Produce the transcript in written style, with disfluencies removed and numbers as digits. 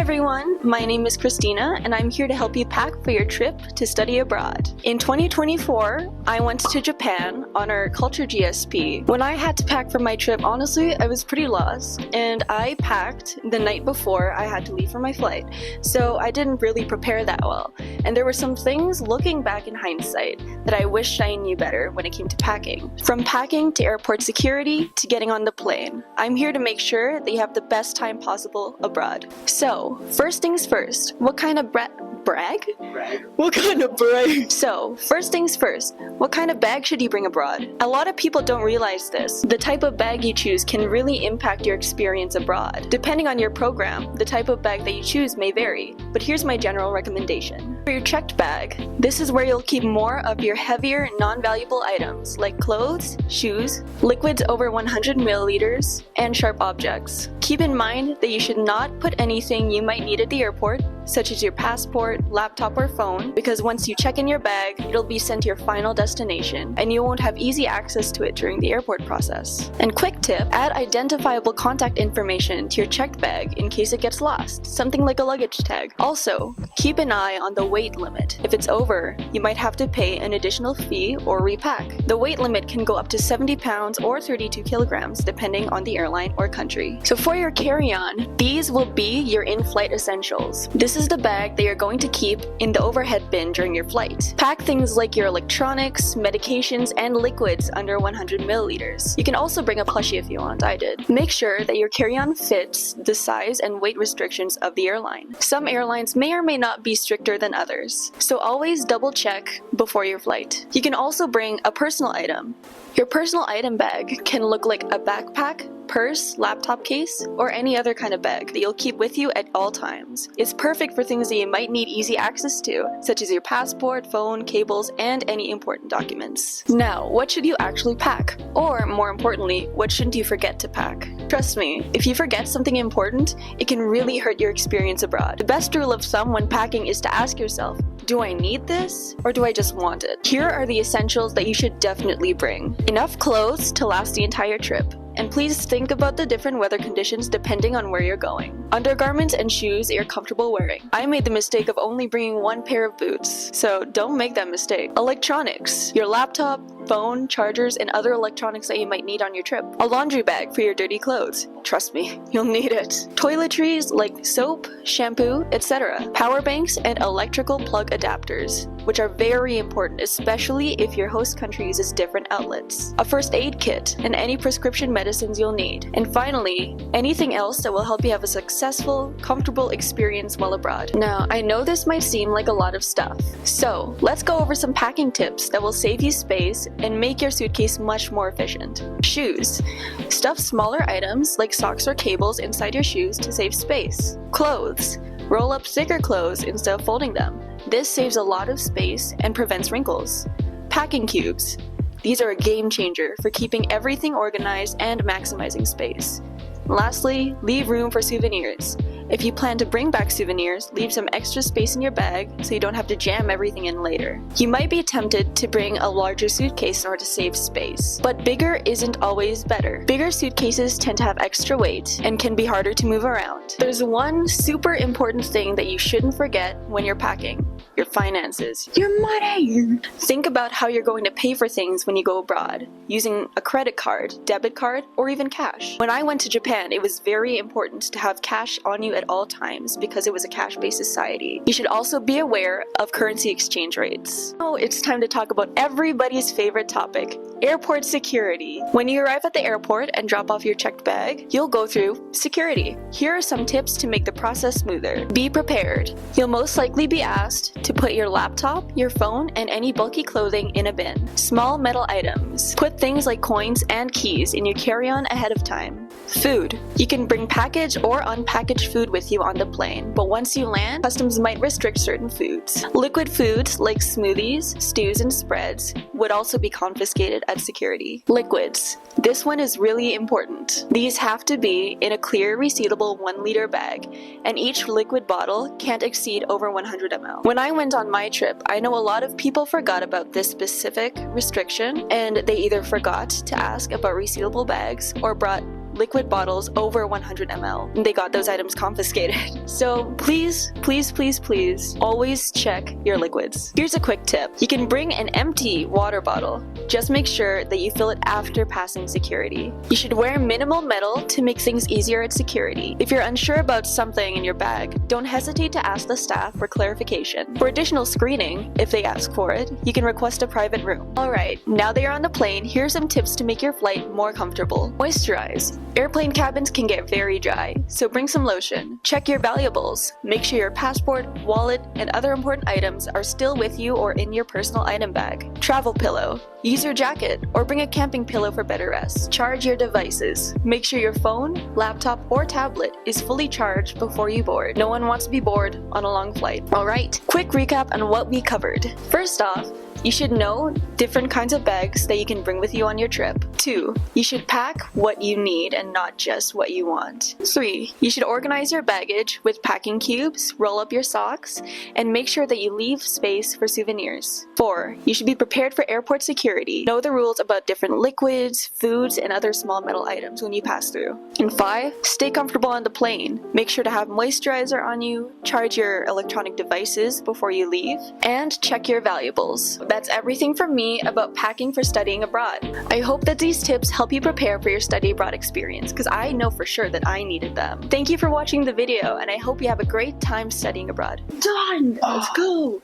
Everyone, my name is Kristina and I'm here to help you pack for your trip to study abroad. In 2024, I went to Japan on our culture GSP. When I had to pack for my trip, honestly, I was pretty lost and I packed the night before I had to leave for my flight. So I didn't really prepare that well. And there were some things looking back in hindsight that I wish I knew better when it came to packing. From packing to airport security to getting on the plane, I'm here to make sure that you have the best time possible abroad. So, first things first, what kind of brag? What kind of brag? So, first things first, what kind of bag should you bring abroad? A lot of people don't realize this. The type of bag you choose can really impact your experience abroad. Depending on your program, the type of bag that you choose may vary, but here's my general recommendation. For your checked bag, this is where you'll keep more of your heavier, non-valuable items like clothes, shoes, liquids over 100 milliliters, and sharp objects. Keep in mind that you should not put anything you might need at the airport, such as your passport, laptop, or phone, because once you check in your bag, it'll be sent to your final destination, and you won't have easy access to it during the airport process. And quick tip, add identifiable contact information to your checked bag in case it gets lost, something like a luggage tag. Also, keep an eye on the weight limit. If it's over, you might have to pay an additional fee or repack. The weight limit can go up to 70 pounds or 32 kilograms, depending on the airline or country. So for your carry-on, these will be your in-flight essentials. This is the bag that you're going to keep in the overhead bin during your flight. Pack things like your electronics, medications, and liquids under 100 milliliters. You can also bring a plushie if you want, I did. Make sure that your carry-on fits the size and weight restrictions of the airline. Some airlines may or may not be stricter than others, so always double check before your flight. You can also bring a personal item. Your personal item bag can look like a backpack, purse, laptop case, or any other kind of bag that you'll keep with you at all times. It's perfect for things that you might need easy access to, such as your passport, phone, cables, and any important documents. Now, what should you actually pack? Or, more importantly, what shouldn't you forget to pack? Trust me, if you forget something important, it can really hurt your experience abroad. The best rule of thumb when packing is to ask yourself, do I need this, or do I just want it? Here are the essentials that you should definitely bring. Enough clothes to last the entire trip. And please think about the different weather conditions depending on where you're going. Undergarments and shoes that you're comfortable wearing. I made the mistake of only bringing one pair of boots, so don't make that mistake. Electronics. Your laptop, phone, chargers, and other electronics that you might need on your trip. A laundry bag for your dirty clothes. Trust me, you'll need it. Toiletries like soap, shampoo, etc. Power banks and electrical plug adapters, which are very important, especially if your host country uses different outlets. A first aid kit and any prescription medicines you'll need. And finally, anything else that will help you have a successful, comfortable experience while abroad. Now, I know this might seem like a lot of stuff, so let's go over some packing tips that will save you space and make your suitcase much more efficient. Shoes. Stuff smaller items like socks or cables inside your shoes to save space. Clothes. Roll up thicker clothes instead of folding them. This saves a lot of space and prevents wrinkles. Packing cubes. These are a game changer for keeping everything organized and maximizing space. Lastly, leave room for souvenirs. If you plan to bring back souvenirs, leave some extra space in your bag so you don't have to jam everything in later. You might be tempted to bring a larger suitcase in order to save space, but bigger isn't always better. Bigger suitcases tend to have extra weight and can be harder to move around. There's one super important thing that you shouldn't forget when you're packing: your finances. Your money! Think about how you're going to pay for things when you go abroad, using a credit card, debit card, or even cash. When I went to Japan, it was very important to have cash on you at all times because it was a cash-based society. You should also be aware of currency exchange rates. Now it's time to talk about everybody's favorite topic: airport security. When you arrive at the airport and drop off your checked bag, you'll go through security. Here are some tips to make the process smoother. Be prepared. You'll most likely be asked to put your laptop, your phone, and any bulky clothing in a bin. Small metal items. Put things like coins and keys in your carry-on ahead of time. Food. You can bring packaged or unpackaged food with you on the plane, but once you land, customs might restrict certain foods. Liquid foods like smoothies, stews, and spreads would also be confiscated at security. Liquids. This one is really important. These have to be in a clear, resealable 1-liter bag, and each liquid bottle can't exceed over 100 ml. When I went on my trip, I know a lot of people forgot about this specific restriction, and they either forgot to ask about resealable bags or brought liquid bottles over 100 ml. And they got those items confiscated. So please, please, please, please, always check your liquids. Here's a quick tip. You can bring an empty water bottle. Just make sure that you fill it after passing security. You should wear minimal metal to make things easier at security. If you're unsure about something in your bag, don't hesitate to ask the staff for clarification. For additional screening, if they ask for it, you can request a private room. Alright, now that you're on the plane, here are some tips to make your flight more comfortable. Moisturize. Airplane cabins can get very dry, so bring some lotion. Check your valuables. Make sure your passport, wallet, and other important items are still with you or in your personal item bag. Travel pillow. Use your jacket or bring a camping pillow for better rest. Charge your devices. Make sure your phone, laptop, or tablet is fully charged before you board. No one wants to be bored on a long flight. Alright, quick recap on what we covered. First off, you should know different kinds of bags that you can bring with you on your trip. 2. You should pack what you need and not just what you want. 3. You should organize your baggage with packing cubes, roll up your socks, and make sure that you leave space for souvenirs. 4. You should be prepared for airport security. Know the rules about different liquids, foods, and other small metal items when you pass through. And 5. Stay comfortable on the plane. Make sure to have moisturizer on you, charge your electronic devices before you leave, and check your valuables. That's everything from me about packing for studying abroad. I hope that these tips help you prepare for your study abroad experience, because I know for sure that I needed them. Thank you for watching the video, and I hope you have a great time studying abroad. Done! Let's go!